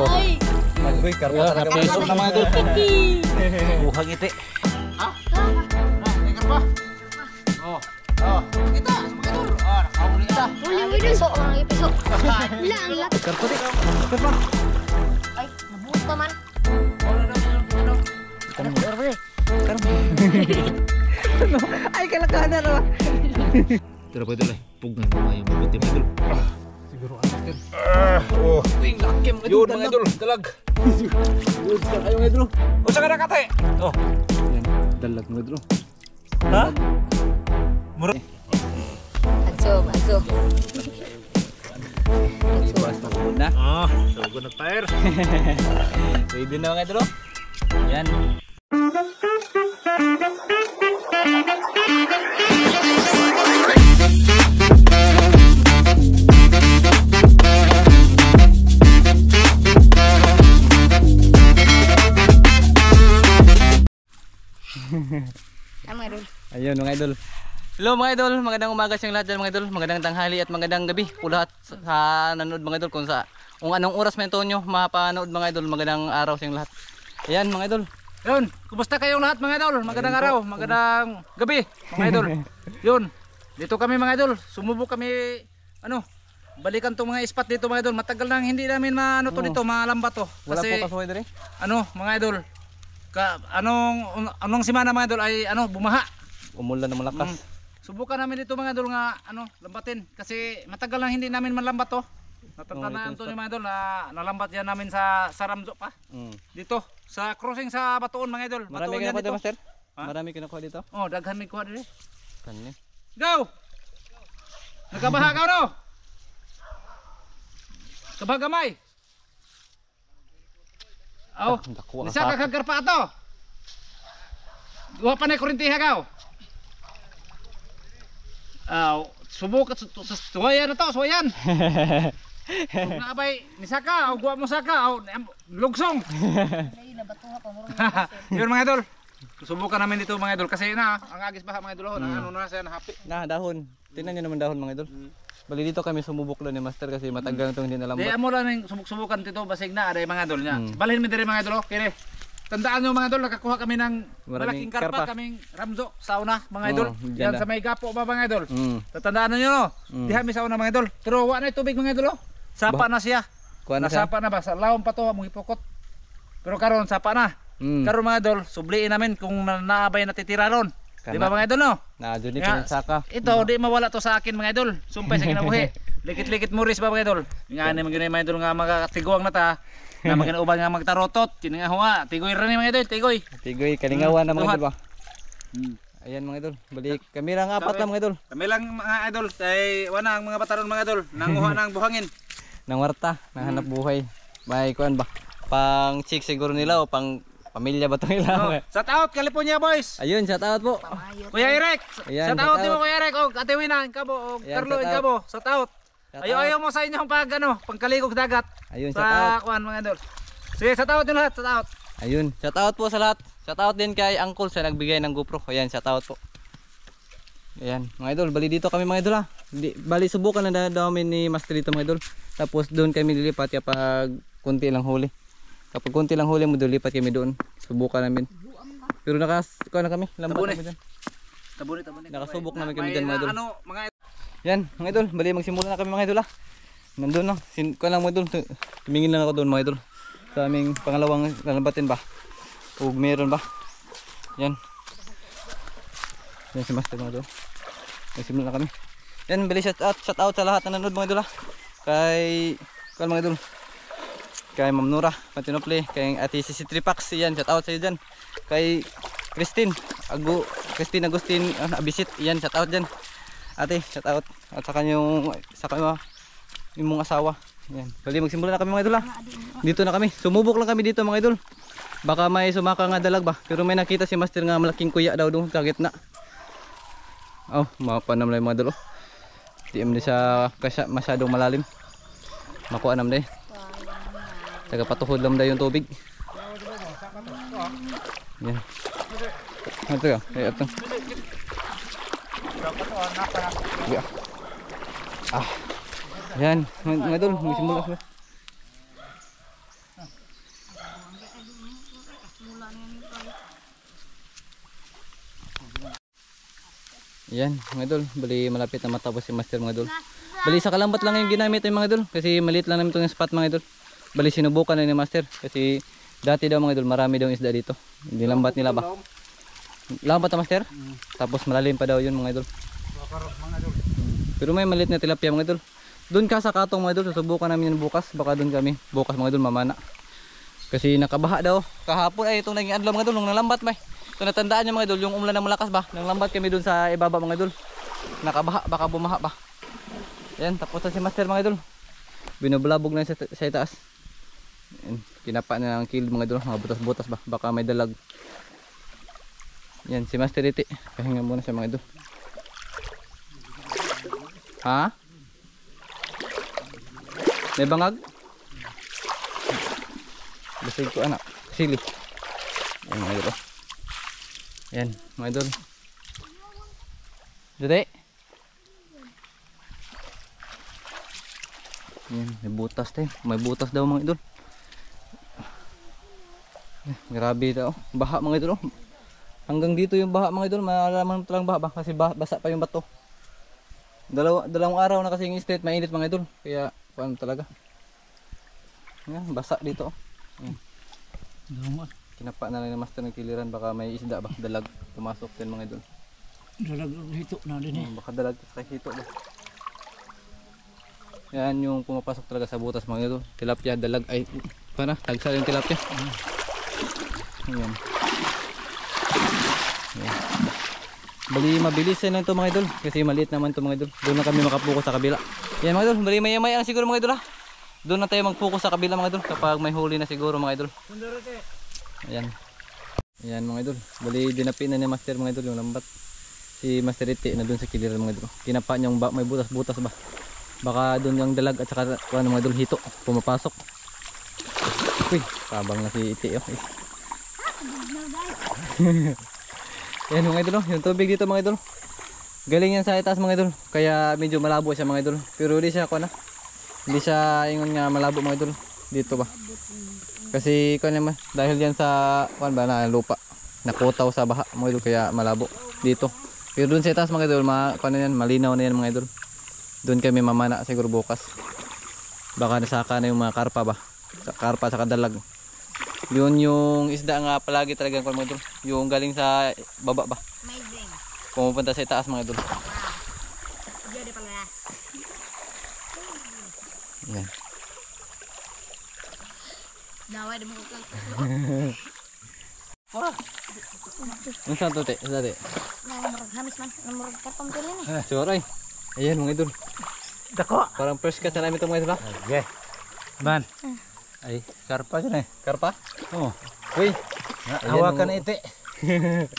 Ay. Magboy, karpa talaga. Pesok na mga idol. Buhang iti. Ha? May karpa? Oh. Kita, mga idol. Nakahuli kita. Huli piso, orang piso. Wala, ang laki. Karpa di. Karpa. Ay, nabuhos pa man. Karpa. Ay, kalakahan na naman. Tara pa idol ay. Pug na yung mabuti mga idol. Siguro anak yan. Oh. Ting lakim mga idol. Yun mga idol. Dalag. Yun sila kayo mga idol. O saan ka nakate? Oh. Yan, dalag mga idol. Ha? Mura. Anso. Basta ko na. So good na fire. Ready na mga idol. Yan. Ayun mga idol. Hello mga idol, magandang umaga sa lahat dyan mga idol. Magandang tanghali at magandang gabi po lahat sa nanood mga idol. Kung anong oras may ito nyo mapanood mga idol, magandang araw sa lahat. Ayan mga idol. Yun, kumusta kayong lahat mga idol? Magandang araw, magandang gabi mga idol. Yun, dito kami mga idol. Sumubok kami, balikan tong mga spot dito mga idol. Matagal nang hindi namin dito, malambat to. Wala Kasi, po kasoy dito eh. mga idol, anong simana mga idol ay bumaha. Umulan na malakas. Subukan namin dito mga idol nga lambatin kasi matagal nang hindi namin malambat to. Natatandaan to mga idol na nalambat yan namin sa Ramzo pa. Dito sa crossing sa Batuon mga idol. Marami Batuon kinukuha dito, dito. master? Marami kinukuha dito? Oh, daghan may kuha dito. Kanya. Go! Nagkabaha ka no? Kabaha gamay. Oh, nisa ka kagarpa ato. Duha pa na kurintiha ka. Subok suwayan na to, suwayan. Kung naabay, nisaka, guwa mo saka, lugsong. Yun mga idol, subukan namin dito mga idol kasi ang agis baha mga idol, na siya nahapi. Dahon. Tingnan nyo naman dahon mga idol. Bali dito kami sumubok lang ni master kasi matagal itong hindi nalambat. Di mo lang yung subok-subukan dito, basig na, aday mga idol niya. Balhin mo din mga idol, kire. Tandaan nyo mga idol, nakakuha kami ng malaking karpa, kaming Ramzo, sauna mga idol. Yan sa may gapo ba mga idol. Tatandaan nyo no, diha may sauna mga idol. Pero wala na tubig mga idol. Sapa na siya. Nasapa na ba? Sa lawom pa to, mong ipukot. Pero karon sapa na. Karon mga idol, subliin namin kung naabay natitira ron. Di ba mga idol no? Nadyo ni pinsaka. Ito, di mawala to sa akin mga idol. Sumpay sa kinabuhi. Likit-likit muris ba mga idol? Nga naman yun mga idol nga magkatiguang na ta. Na magkauban nga magtarotot. Yun nga hunga. Tigoy rin mga idol, tigoy. Tigoy, kalingawan na mga idol ba? Ayan mga idol, balik kami lang apat lang mga idol. Kami lang mga idol, ay wana ang mga bataron mga idol, nanguha ng buhangin. Nang warta, nanghanap buhay. May kuan ba? Pang chick siguro nila o pang pamilya ba ito nila? Shout out California boys! Ayun, shout out po. Kuya Eric! Ayan, shout out din mo Kuya Eric, o Ate Wina, Kabo, o Carlo, Kabo, shout out. Ayaw mo sa inyong pangkaligog dagat. Ayun, shout out. Sa kuan mga idol. Sige, shout out din lahat, shout out. Ayun, shout out po sa lahat. Shout out din kay Uncle sa nagbigay ng GoPro. Ayan, shout out po. Ayan, mga idol, bali dito kami mga idol ha. Bali subukan na namin ni Master dito mga idol. Tapos doon kami lilipat kapag konti lang huli. Kapag konti lang huli mo doon, lipat kami doon. Subukan namin. Pero kuha na kami, lambat kami dyan. Tabuni. Nakasubok namin kami dyan mga idol. Mga Yan mga idol, bali magsimula na kami mga idol ha. Nandun lang, kuha lang mga idol. Tumingin lang ako doon mga idol. Sa aming pangalawang lalambatin ba. O meron ba? Yan. Yan si Master mga idol. Magsimula na kami. Yan, bali shout out sa lahat na nanood mga idol ha. Kay mga idol. Kay Ma'am Nora Patinople, kay Ate Sisi Tripax, yan, shout out sa iyo dyan. Kay Christine Agustin Abisit, yan, shout out dyan. Ate, shout out. At sa kanyang yung mga asawa. Yan. Bali magsimula na kami mga idol ha. Dito na kami. Sumubok lang kami dito mga idol. Baka may sumaka nga dalag ba. Pero may nakita si Master nga malaking kuya daw doon sa gitna. Oh, mapanam lang mga idol. Di mo siya masyadong malalim. Makuha nam day. Taga patuhod lang day yung tubig. Yan. Ito ya. Ito. Yan, mga idol, magsimula sila. Yan mga idol, bali malapit na matapos si master mga idol. Bali sa kalambat lang yung ginamit yung mga idol kasi maliit lang namin itong spot mga idol. Bali sinubukan na ni master kasi dati daw mga idol marami daw isda dito. Hindi lambat nila ba? Lambat na master? Tapos malalim pa daw yun mga idol. Pero may maliit na tilapia mga idol. Doon ka sa katong mga idol, susubukan namin yun bukas. Baka doon kami bukas mga idol mamana. Kasi nakabaha daw. Kahapon ay itong naging adlaw mga idol nung nalambat ba. So natandaan niyo mga idol, yung umulan na malakas ba? Nang lambat kami doon sa ibaba mga idol. Nakabaha, baka bumaha ba. Yan, tapos na si master mga idol. Binoblabog na sa itaas. Yan, kinapa na ng kilid mga idol, mga butas-butas ba? Baka may dalag. Yan, si master iti. Pahinga muna siya mga idol. Ha? May bangag? Basig ko anak. Sili. Yan mga idol. Yan, mga idol. Dede. Yan, may butas tayo. May butas daw mga idol. Grabe daw. Baha mga idol. Hanggang dito yung baha mga idol. Malalaman mo talang baha ba? Kasi basa pa yung bato. Dalawang araw na kasi yung state. Mainit mga idol. Kaya, paano talaga. Yan, basa dito. Yan. Kinapa na lang ng master ng kiliran, baka may isda ba, dalag pumasok din mga idol. Dalag hito na din eh. Baka dalag sa hito ba. Yan yung pumapasok talaga sa butas mga idol. Tilapia, dalag, ay para tagsa yung tilapia. Yan. Yan. Bali mabilis lang ito mga idol kasi maliit naman ito mga idol. Doon na kami makapokus sa kabila. Yan mga idol, bali maya-maya lang siguro mga idol ha. Doon na tayo mag-focus sa kabila mga idol kapag may huli na siguro mga idol. Ayan. Ayan mga idol. Bali dinapin na ni master mga idol yung lambat. Si master iti na doon sa kiliran mga idol. Kinapa niyang may butas-butas ba. Baka doon yung dalag at saka ano mga idol hito pumapasok. Uy, tabang na si iti oh. Ayan mga idol, yung tubig dito mga idol. Galing yan sa itaas mga idol. Kaya medyo malabo siya mga idol. Pero di siya hindi siya ingon nga malabo mga idol dito ba. Kasi naman dahil yan sa na lupa nakutaw sa baha mga idol kaya malabo dito. Pero doon sa itaas mga idol yan, malinaw na yan mga idol. Doon kami mamana siguro bukas. Baka nasaka na yung mga karpa ba. Karpa sa kadalag. Yun yung isda nga palagi talaga mga idol. Yung galing sa baba ba. Pumupunta sa itaas mga idol. Yan. Dawai demo ko. Unsa to te? Dati. Nomor hamis man, nomor karton ko ni. Suray. Ayan mga idol. Dako. Parang first ka sa namin ito mga idol. Okay. Man. Ay, karpa dyan eh. Karpa? Oo. Uy. Hawakan na iti.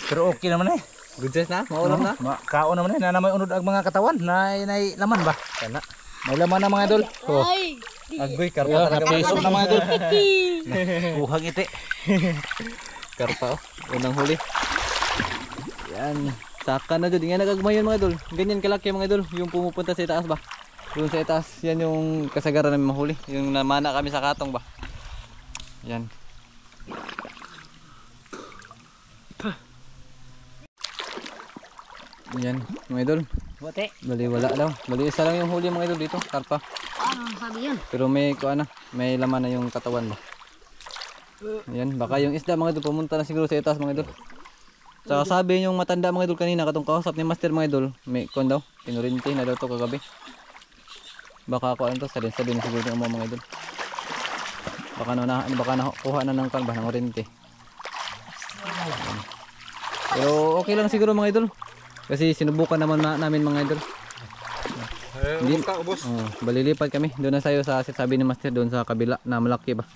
Pero okay naman eh. Good size na? Maulam na? Kao naman eh. Na may unod ang mga katawan. Na laman ba? Kana. May laman na mga idol. Oh. Ay. Agoy, karpa talaga mga Napisok idol. na mga idol. Kuhang iti. Karpa oh. Unang huli. Yan. Saka na dyan. Yan nagagmayon mga idol. Ganyan kalaki mga idol. Yung pumupunta sa itaas ba? Doon sa itaas. Yan yung kasagaran namin mahuli. Yung namana kami sa katong ba? Yan. Yan mga idol. Wate. Bali wala daw. Bali isa lang yung huli mga idol dito. Karpa. Ano sabi yun? Pero may may laman na yung katawan mo. Ayan, baka yung isda mga idol pumunta na siguro sa itaas mga idol. Saka sabi yung matanda mga idol kanina katong kausap ni master mga idol, may kon daw, pinurinti na daw to kagabi. Baka ako to, salin na siguro yung mga idol. Baka nakuha na ng kan ba ng orinti. Pero okay lang siguro mga idol. Kasi sinubukan naman namin mga idol. Hindi ka ubos. Balilipad kami. Doon na sayo sa sabi ni master doon sa kabila na malaki ba.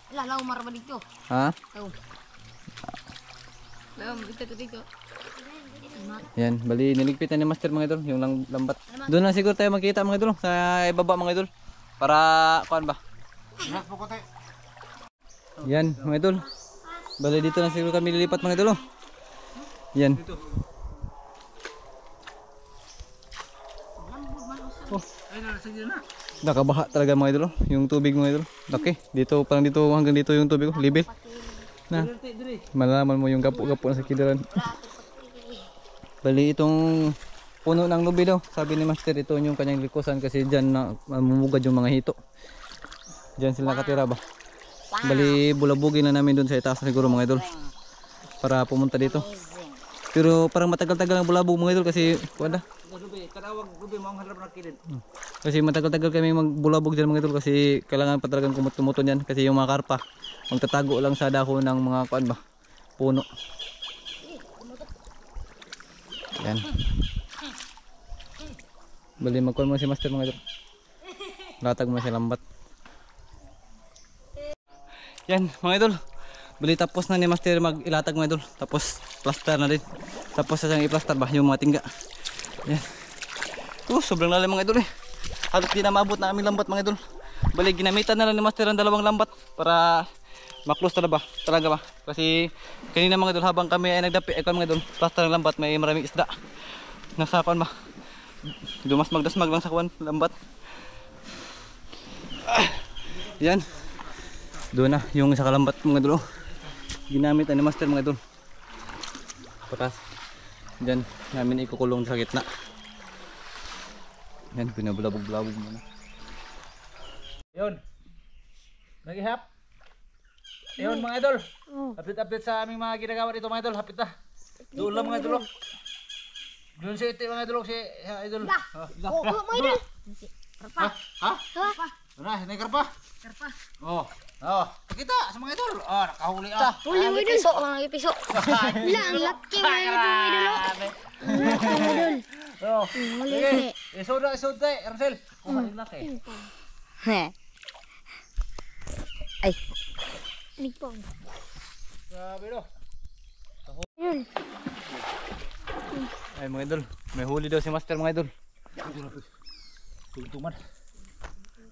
Lalaw marba dito. Ha? Taw. Ito dito. Yan, bali niligpit na ni master mga idol yung lambat. Doon na siguro tayo magkita mga idol sa ibaba mga idol. Para kuan ba? Yan mga idol. Bali dito na siguro kami lilipat mga idol. Yan. Oh. Nakabaha talaga mga idol. Yung tubig mga idol. Laki. Dito parang dito hanggang dito yung tubig, level. Na. Malaman mo yung gapo-gapo na sa kidaran. Bali itong puno ng lubi daw. Sabi ni Master ito yung kanyang likusan kasi dyan na mamumugad yung mga hito. Dyan sila nakatira ba. Bali bulabugin na namin dun sa itaas siguro mga idol. Para pumunta dito. Pero parang matagal-tagal ang bulabog mga idol kasi wala. Kasi matagal-tagal kami magbulabog dyan mga idol kasi kailangan pa talagang kumut-kumuton yan kasi yung mga karpa magtatago lang sa dahon ng mga kuan ba puno. Yan. Bali magkuhan mo si Master mga idol. Latag mo si lambat. Yan mga idol. Bali tapos na ni Master mag-ilatag mga idol. Tapos plaster na din. Tapos sasang i-plaster ba yung mga tingga. Yan. Sobrang lalim mga idol eh. Halos di na maabot na aming lambat mga idol. Bali ginamitan na lang ni Master ang dalawang lambat para maklose talaga ba. Kasi kanina mga idol habang kami ay nagdapi ay mga idol, plaster ng lambat may maraming isda. Nasa kuan ba. Dumasmag-dasmag lang sa kuan lambat. Yan. Doon na yung isa kalambat mga idol. Ginamit ni Master mga idol. Patas. Diyan namin ikukulong sa gitna. Yan, pinabulabog-bulabog muna. Yun. Nag-ihap. Yun mga idol. Update sa aming mga ginagawa dito mga idol. Hapit na. Doon lang mga idol. Doon si iti mga idol. Si idol. Oo, mga idol. Ha? Ha? Ano? Hinay karpa? Karpa. Oo. Oo. Pakita sa mga idol. Nakahuli ah. Huli mga idol. Mga piso. Lang, laki mga idol. Laki mga idol. Oo. Huli. Isod tayo. Ramsel. Kumain laki. Ay. Nigpong. Grabe no. Yun. Ay mga idol, may huli daw si Master mga idol. Tugtuman.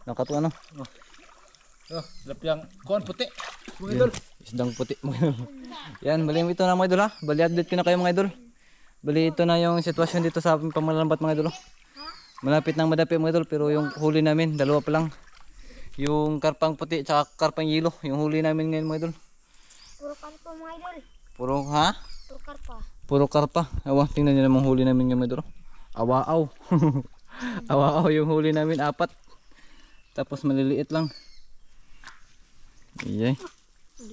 Nakatuwa no? Lapyang kuan puti. Mga idol. Isdang puti mga idol. Yan, bali ito na mga idol ha. Bali update ko na kayo mga idol. Bali ito na yung sitwasyon dito sa pamalambat mga idol. Malapit nang madapi mga idol pero yung huli namin dalawa pa lang. Yung karpang puti at karpang yelo, yung huli namin ngayon mga idol. Puro karpa mga idol. Puro ha? Puro karpa. Puro karpa. Awa, tingnan niyo namang huli namin ngayon mga idol. Awaaw. Awaaw yung huli namin, 4. Tapos maliliit lang. Iyay.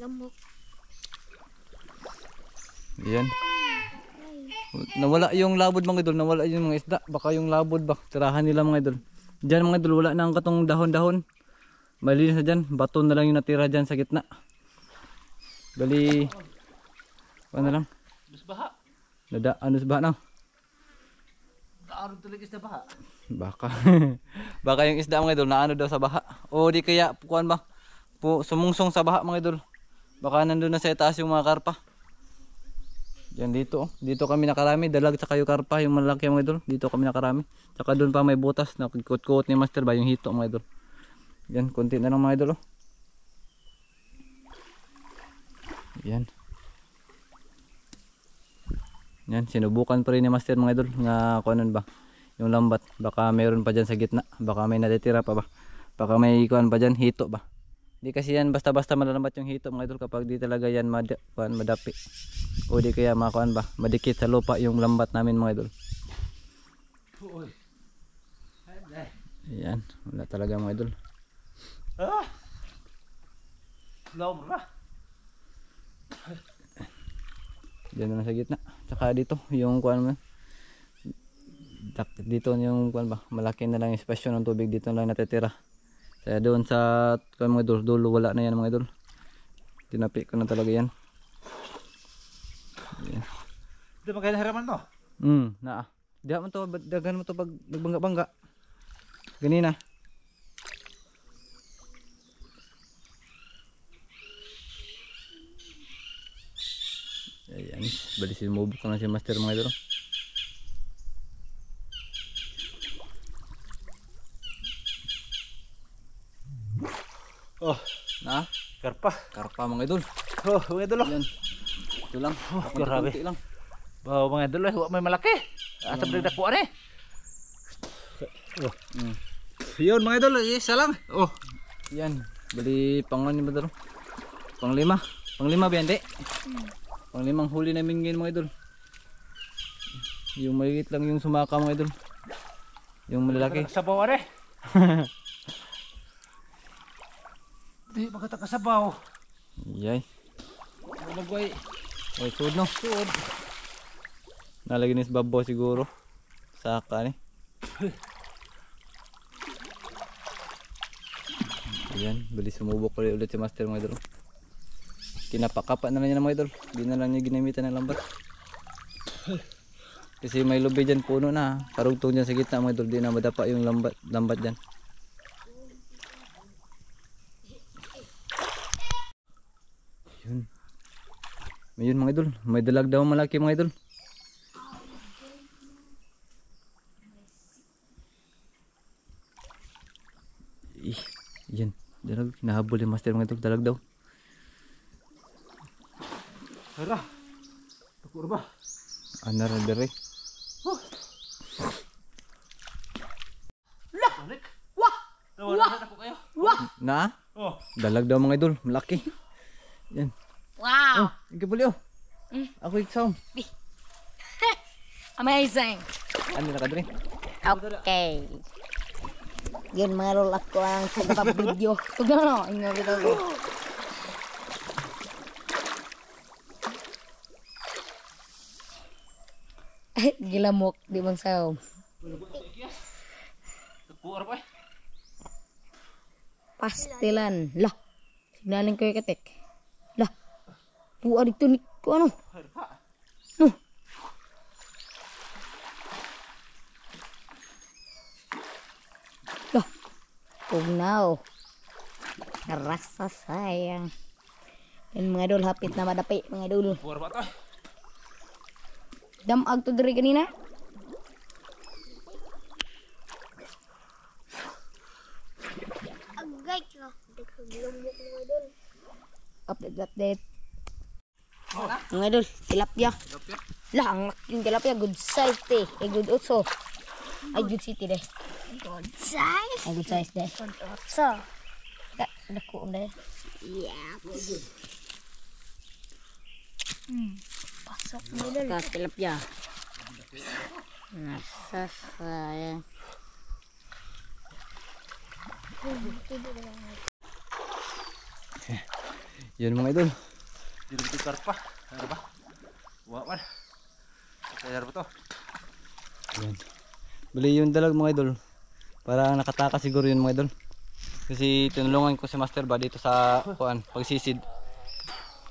Lamok. Yan. Nawala yung labod mga idol, nawala yung mga isda. Baka yung labod ba, tirahan nila mga idol. Diyan mga idol, wala na ang katong dahon-dahon. Malinis na dyan, bato na lang yung natira dyan sa gitna. Bali, ano lang? Baha. Ano sa baha na? Daaro talaga sa baha. Baka. Baka yung isda mga idol, naano daw sa baha. O di kaya, kuan ba? Sumungsong sa baha mga idol. Baka nandun na sa itaas yung mga karpa. Yan dito, dito kami nakarami, dalag sa kayo karpa, yung malaki mga idol. Dito kami nakarami. Tsaka doon pa may butas, nakikot-kot ni Master ba yung hito mga idol. Yan, konti na lang mga idol. Yan. Yan, sinubukan pa rin ni Master mga idol nga kuanon ba yung lambat, baka mayroon pa dyan sa gitna, baka may natitira pa ba, baka may kuan pa dyan, hito ba. Di kasi yan basta-basta malalambat yung hito mga idol kapag di talaga yan madapi o di kaya makuan ba, madikit sa lupa yung lambat namin mga idol. Yan, wala talaga mga idol. Lawra. Diyan na sa gitna. Tsaka dito yung kuan mo. Dito yung kuan ba, malaki na lang yung espasyo ng tubig, dito na lang natitira. Kaya doon sa kuan mga idol, dulo wala na yan mga idol. Tinapi ko na talaga yan. Yan. Di ba kaya haraman to? Naa. Diyan mo to, dagan mo to pag nagbangga-bangga. Ganina. Ayan, balisin mo ko na si Master mga idol. Oh, Na, karpa. karpa mga idol. Oh, mga idol. Yan. Ito lang. Grabe. Konti lang. Wow, mga idol, wa may malaki. Asa balik dakuan eh. Yun mga idol, isa lang. Oh, Yan. Bali pangon ni Madaro. Panglima. Panglima ba yan, di? Panglimang huli namin ngayon mga idol. Yung maliit lang yung sumaka mga idol. Yung malalaki. Sabaw are. Di magkatakasabaw. Yay. Magway. Ay, suod no? Suod. Nalagyan ni babaw siguro. Saka ni. Ayan, bilis sumubok ulit si Master mga idol. Kinapakapa na lang niya ng mga idol. Hindi na lang niya ginamitan ng lambat. Kasi may lubi dyan, puno na. Karugtong dyan sa gitna mga idol. Di na madapa yung lambat dyan. Yun. Ayun mga idol. May dalag daw malaki mga idol. Yan. Dalag. Nahabol yung Master mga idol. Dalag daw. Hara. Takur ba? Anar na dere. Na? Oh. Dalag daw mga idol. Malaki. Yan. Wow! Oh, ikaw puli oh. Ako iksaw. Amazing! Ano na ka dere? Okay. Yun mga lol ako ang video. Tugnan no, inyo video ko. Gilamok di man sao. Takur ba? Pastilan. Lah. Signaling ko yung katek. Lah. Buwa dito ni ko ano. Lah. Pugnaw. Rasa sayang. Yan mga idol, hapit na madapi mga idol. Takur ba to? Damag to diri kanina. Agay ka. Update. Mga idol, tilapia. Lah, ang laking tilapia, good size te. Good also. Ay, good city de. Good size? Ay, good size de. Good also. Dako de. Yeah. Pasok mo idol. Ka tilapia. Nasa sayang. Yan mga idol. Di rin karpa. Ano ba? Wawan. Kaya ba to? Yan. Bali yung dalag mga idol. Para nakataka siguro yun mga idol. Kasi tinulungan ko si Master ba dito sa kuan, pagsisid.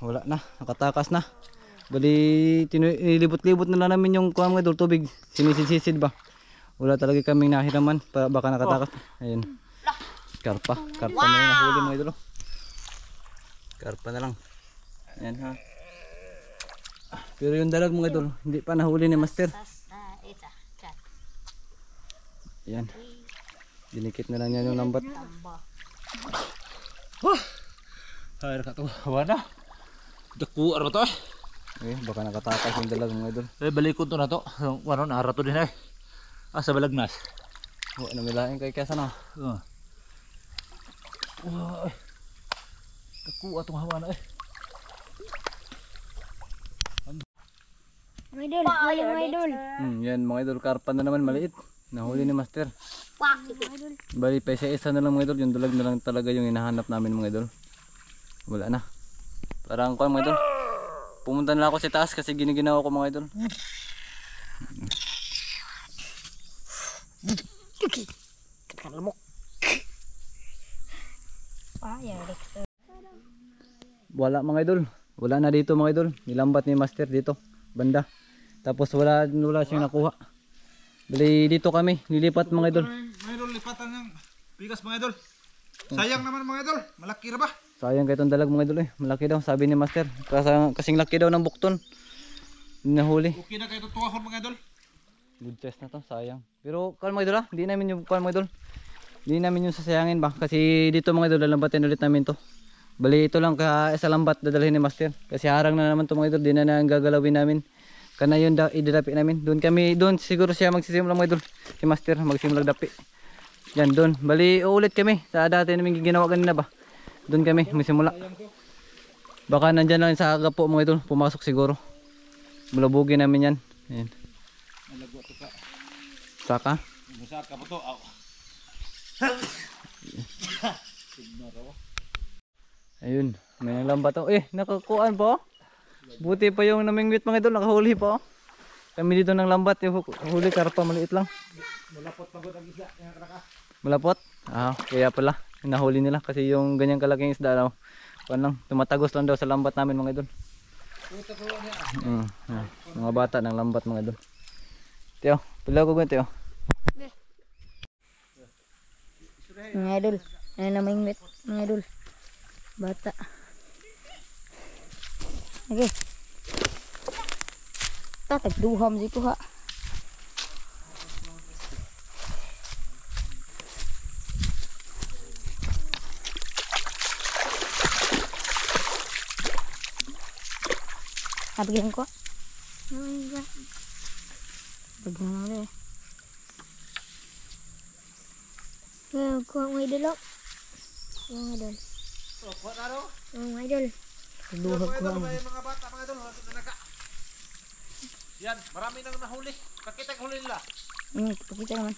Wala na, nakatakas na. Bali ilibot-libot na lang namin yung kuan mga idol, tubig. Sinisid-sisid ba. Wala talaga kaming nahiraman, baka nakatakas. Ayun. Karpa na yung nahuli mga idol. Karpa na lang. Ayan ha. Pero yung dalag mga idol, hindi pa nahuli ni Master. Ayan. Dinikit na lang niya yung lambat. Ay, ka to. Wala. Takur ba to? Okay, baka nakatakas yung dalag mga idol. Eh, balikod to na to. Ano, nara to din eh. Sa balagnas. Wala na milain kay kesa na. Wow. Taku atong hawa na eh. Mga idol, mga idol. Yan mga idol, karpa na naman maliit. Nahuli ni Master. Bali pa isa na lang mga idol, yung dalag na lang talaga yung hinahanap namin mga idol. Wala na. Parang ko mga idol. Pumunta na ako sa taas kasi giniginawa ko mga idol. Wala mga idol. Wala na dito mga idol. Nilambat ni Master dito, banda. Tapos wala siyang nakuha. Bali dito kami nilipat mga idol. Mga idol, lipatan ng bigas mga idol. Sayang naman mga idol. Malaki ra ba? Sayang kay itong dalag mga idol eh. Malaki daw sabi ni Master. Kasing laki daw ng bukton. Nahuli. Okay na kayo tutuwahon mga idol. Good test na to, sayang. Pero kung mga idol ha, hindi namin yung mga idol. Hindi namin yung sasayangin ba. Kasi dito mga idol, lalambatin ulit namin to. Bali ito lang ka isa lambat dadalhin ni Master. Kasi harang na naman to mga idol, di na ang gagalawin namin. Kana yun idadapi namin. Doon siguro siya magsisimula mga idol. Si Master magsimula dapi. Yan doon. Bali uulit kami sa dati namin ginawa kanina ba. Doon kami magsimula. Baka nandyan lang sa agapo mga idol. Pumasok siguro. Bulabugin namin yan. Ayan. Nalagwa to ka. Saka. Masaka po to. Aw. Ayun. May lambat to. Nakakuan po. Buti pa yung namingwit mga idol. Nakahuli po. Kami dito ng lambat. Yung huli karpa maliit lang. Malapot pagod ang isda. Malapot? Kaya pala. Nahuli nila. Kasi yung ganyang kalaking isda daw. Lang, tumatagos lang daw sa lambat namin mga idol. Mga bata ng lambat mga idol. Tiyo, pila ko ganito. Mga idol, ay namingwit mga idol. Bata. Okay. Tagduham dito ha. Abigyan ko. Abigyan mo rin. Kuha mo idol. Kuha mo idol. Kuha na ro. Kuha mo idol. Luhag ko ang. Mga bata mga idol. Nanaga. Yan, marami nang nahuli. Pakita ang huli nila. Pakita naman.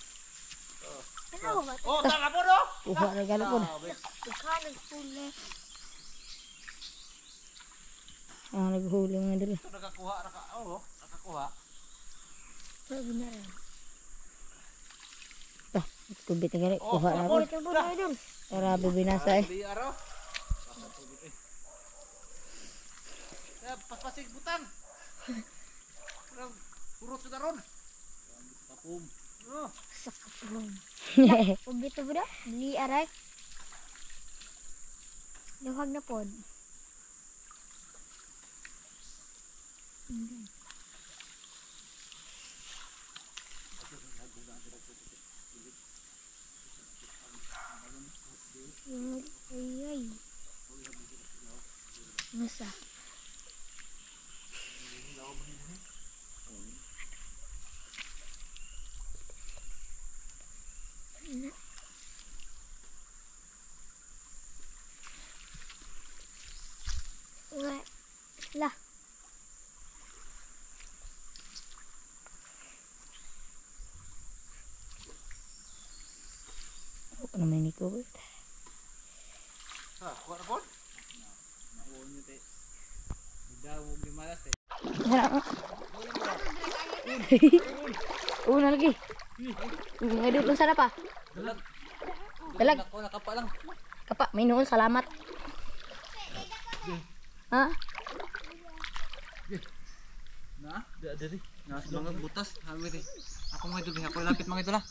Tala po no? Kuha regalo po. Naghuli. Naghuli mga idol. Ito nakakuha. Nakakuha. Sabi na rin. Kubit na gani. Kuha na po. Para bibinasa eh. Paspasig butang. Purot sa daron. Tapum. Sakapulong. Ubito ba da? Bili aray. Duhag na pod. Ay. Masa. Lah. Ano naman ito? Kuha na po? Una lagi. Ngayon dito sana pa. Dalag. Ako nakapa lang. Kapa, may noon, salamat. Ha? Dari. Nas mga butas. Hamiri. Ako mga idol. Ako lapit mga idol.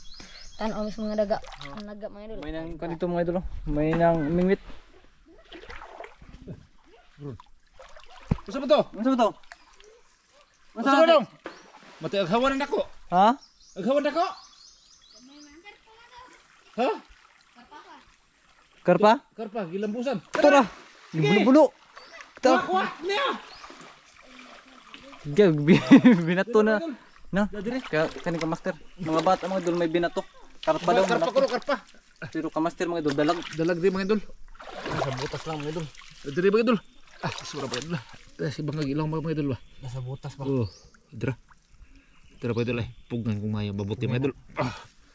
Tanaw mismo mga daga. Ang naga mga idol. May nang kanito mga idol. May nang mingwit. Gusto mo to? Ano ba to? Gusto mo dong? Mati aghawan na ako. Ha? Aghawan na ako. Ha? Karpa? Karpa, gilambusan. Tara. Bulu-bulu. Kuha niya. Binato na. Na. Kaya kani ka master. Mga bata mga idol may binato. Karpa daw. Karpa ko, karpa. Pero ka master mga idol dalag. Dalag di mga idol. Sa butas lang mga idol. Diri mga idol. Sura ba idol. Si bang ilang mga idol ba? Nasa butas ba? Dira. Dira pa idol ay. Pugan kung mayo babuti mga idol.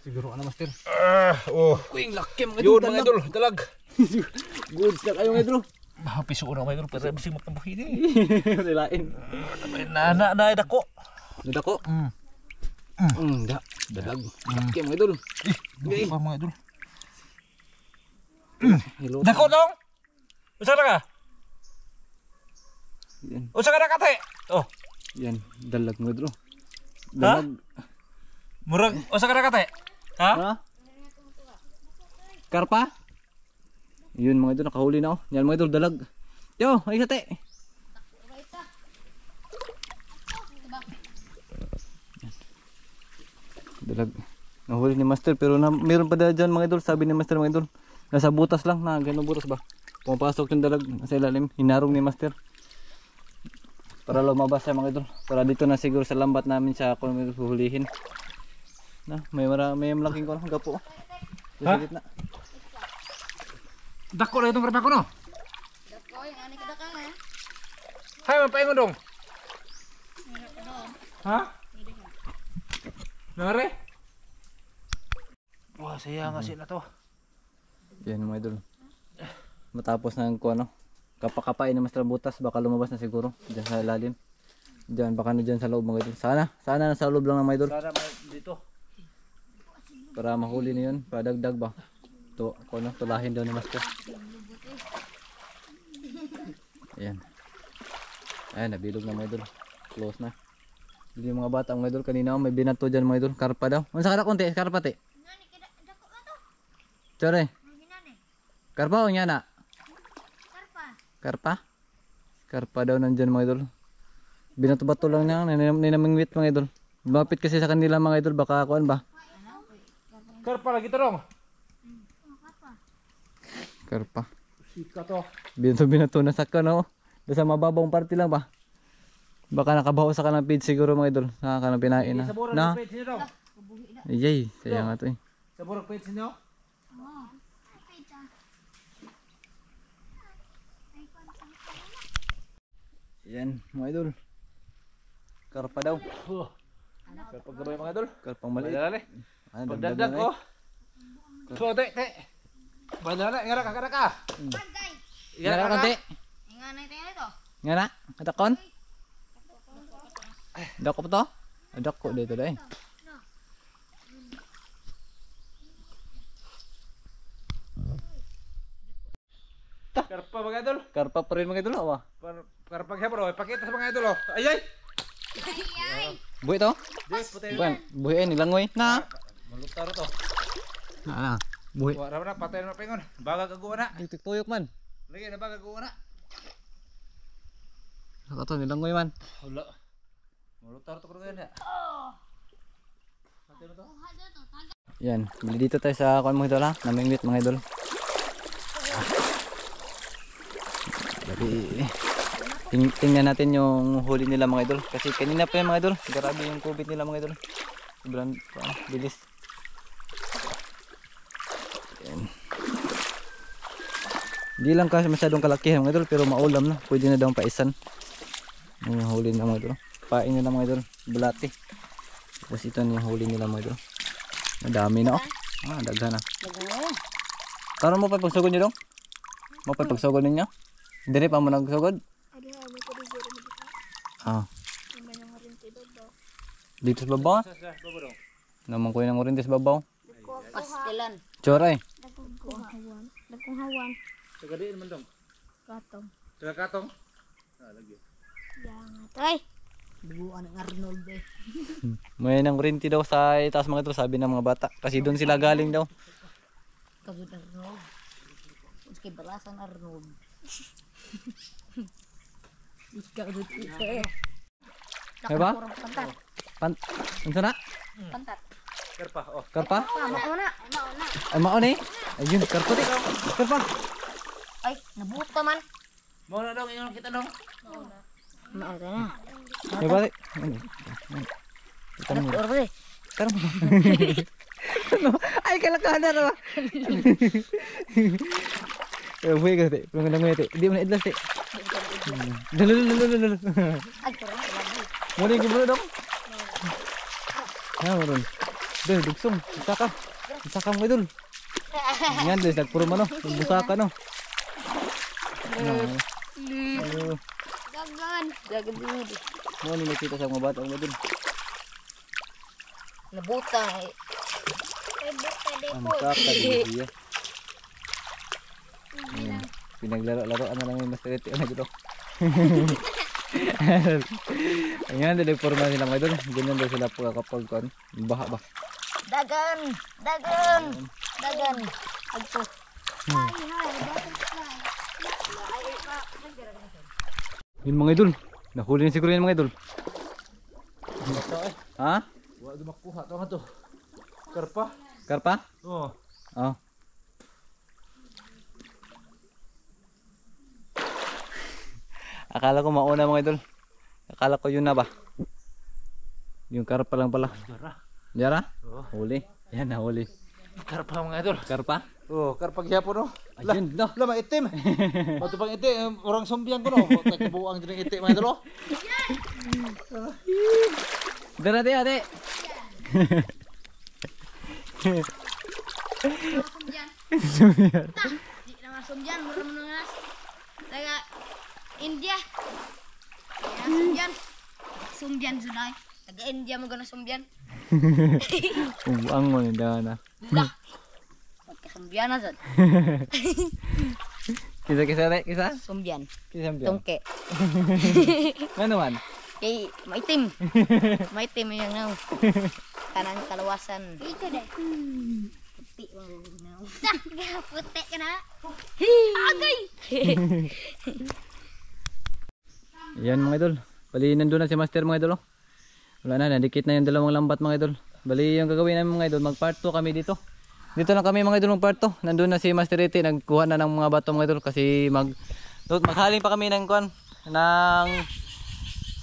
Siguro ano master. Kuing laki mga idol. Yun mga idol, dalag. Goods na kayo mga idol. Piso na mga idol, pero bising magtambuhin eh. Relain. Na dako. Nadako. Da. Dalag. Laki mga idol. Laki pa mga idol. Hello. Dako dong. Usa ka? Yan. Usa ka na kate? Oh. Yan. Dalag mga idol. Dalag. Murag usa ka na kate? Ha? Ha? Karpa? Yun mga idol, nakahuli na oh. Yan mga idol, dalag. Yo, ay sate. Dalag. Nahuli ni master pero meron pa dyan mga idol. Sabi ni master mga idol, nasa butas lang na gano'ng butas ba. Pumapasok yung dalag sa ilalim. Hinarong ni master. Para lumabas siya mga idol. Para dito na siguro sa lambat namin siya kung may huhulihin. Na, may malaking ko na gapo. Sa gitna. Dako na itong karpa ko no? Hay, mapaingon dong. Ha? Nare? Wah, saya nga sila to. Yan mga idol. Matapos ng ano, kapakapain ng Master Butas, baka lumabas na siguro diyan sa ilalim. Diyan baka na diyan sa loob mga idol. Sana nasa loob lang ng mga idol Sana dito. para mahuli na 'yun, padagdag ba. To ano, tulahin daw ni Master. Ayan. Ayan, nabilog na mga idol. Close na. Hindi yung mga bata mga idol, kanina may binato diyan mga idol, karpa daw. Unsa kada konti, karpa te? Chore. Karpa o nya na? Karpa? Karpa daw nandyan mga idol. Binato-bato lang niya, ninamingwit mga idol. Bapit kasi sa kanila mga idol, baka kuan ba? Karpa lagi to dong. Karpa. Sika to. Binato na sa kano. Sa mababang parte lang ba? Baka nakabaho sa kanang feed siguro mga idol. Sa kanang pinain na. Sa burang Na? page niyo dong. Ayay, sayang nga to eh. Sa burang page niyo. Yan mga idol. Karpa daw. Karpa gabay mga idol. Karpang maliit. Dali. Ano, Pagdagdag na ko. So, te. Badala, ngara ka. Nga na konti. Nga na, katakon. Dako pa to? Dako dito dahil. Karpa mga idol. Karpa pa rin mga idol. Awa. Karpa kaya bro. Pakita sa mga idol oh. Ayay. Buhi to? Yes, putay. Buhi. Buhi nilangoy. Na. Malutaro to. Na. Buhi. Wala na patay na pingon. Baga kaguwa na. Dito tuyok man. Lagi na baga kaguwa na. Saka to nilangoy man. Wala. Malutaro to ko yan ya. Patay na to. Yan. Bili dito tayo sa kuan mga idol ha. Namingwit mga idol. Jadi tingnan natin yung huli nila mga idol. Kasi kanina pa yung mga idol. Grabe yung kubit nila mga idol. Sobrang bilis. Yan. Hindi lang kasi masyadong kalaki mga idol. Pero maulam na. Pwede na daw paisan. Yung huli nila mga idol. Pain nila mga idol. Bulati. Tapos ito yung huli nila mga idol. Madami na oh. Ah, daghan na. Karon mo pa pagsugod nyo dong? Mo pa pagsugod ninyo? Dili pa mo nagsugod? Ah. Dito sa babaw? Naman ko yung orintes babaw. Pastilan. Choray. Dagkong hawan. Sagadiin man dong. Katong. Taga katong. Ah, lagi. Yangat. Ay! Buwan ng Arnold eh. May nang orinti daw sa itaas mga ito, sabi ng mga bata. Kasi doon sila galing daw. Kagod Arnold. Kay balasan Arnold. Kagod ito eh. May ba? Pantat. Ano na? Pantat. Karpa oh. Karpa? Mauna. Ay maon eh. Ayun, karpa di. Karpa. Ay, nabuta man. Mau na dong ingon kita dong. Mauna na. May balik. Ano ko rin? Karpa. Ano? Ay, kalakahan na naman. Buhay ka te. Pulungan lang mo te. Hindi mo na idlas te. Dalo. Ay, kurang lagi. Muli ko muna dong. Meron. Dahil dugsong. Isaka mo idol. Yan dahil nagpuro man no. Busaka no. Gagan. Gagabid. Mo ni nakita sa mga bata mga idol. Nabuta eh. Ay, buka de Ang po. saka di. Pinaglaro-laro ano lang yung master ito na dito. Ayan, nagporma sila mga idol. Ganyan daw sila kapag kuan. Baha ba? Dagan. Agto. Hi, butterfly. Yun mga idol. Nahuli na siguro yan mga idol. Ha? Wa di makuha to to. Karpa. Karpa? Oh. Oh. Akala ko mauna mga idol. Akala ko yun na ba? Yung karpa lang pala. Gara. Yara? Oh. Huli. Yan, nahuli. Karpa mga idol. Karpa? Oh, karpag hapon no. Ayun, no. Lama itim. Bato pang itim, orang sombiang ko no. Tagibuang din itim mga idol. Dara ate, ate. Di na sumjan, mura mo nga. Taga India. Ya, sumjan. Sumjan sunay. Taga India mo gana sumjan. Uang mo ni dana. Lah. Sumjan na sad. Kisa ate, kisa. Sumjan. Kisa biyan. Tungke. Ngano man? Kay maitim. Maitim yung naw. Kanang kalawasan. Ito deh. Puti mo naw. Putek ka na. Agay. Yan mga idol. Bali nandun na si Master mga idol. Oh. Wala na, nadikit na yung dalawang lambat mga idol. Bali yung gagawin namin mga idol, mag part 2 kami dito. Dito lang kami mga idol mag part 2. Nandun na si Master Iti, nagkuha na ng mga bato mga idol kasi maghaling pa kami ng kuan ng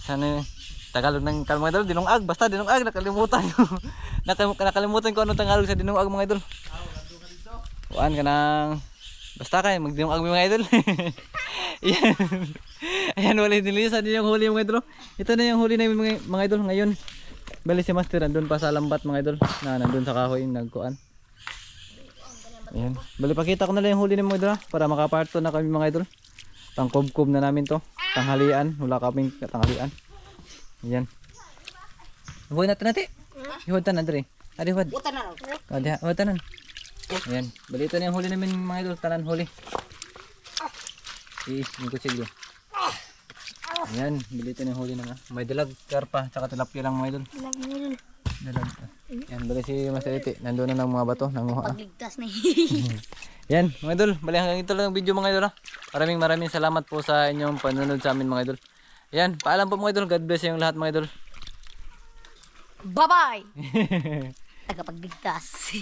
sana Tagalog ng mga idol, dinungag, basta dinungag, nakalimutan nakalimutan ko anong Tagalog sa dinungag mga idol. Kuan ka ng basta kay magdinungag mga idol. Yan. Ayan, wala nilisan din yung huli mga idol. Ito na yung huli namin mga idol ngayon. Bali si Master nandun pa sa lambat mga idol na nandun sa kahoy nagkuan. Ayan. Bali pakita ko na lang yung huli ng mga idol para makaparto na kami mga idol. Tangkob-kob na namin to. Tanghalian, wala kaming tanghalian. Ayan. Huwag natin natin. Ihuwad tanan dre. Adi huwad. Buta na raw. Adi huwad tanan. Ayan. Bali ito na yung huli namin mga idol. Tanan huli. Yung kutsilyo. Ayan, bilito na yung huli na. May dalag, karpa, tsaka tilapia lang mga idol. Dalag. Ayan, bali si Master Iti. Nandun na ng mga bato, nanguha. Pagligtas na. Yan, mga idol. Bali hanggang ito lang ang video mga idol. Maraming salamat po sa inyong panunod sa amin mga idol. Ayan, paalam po mga idol. God bless yung lahat mga idol. Bye-bye. Tagapagligtas.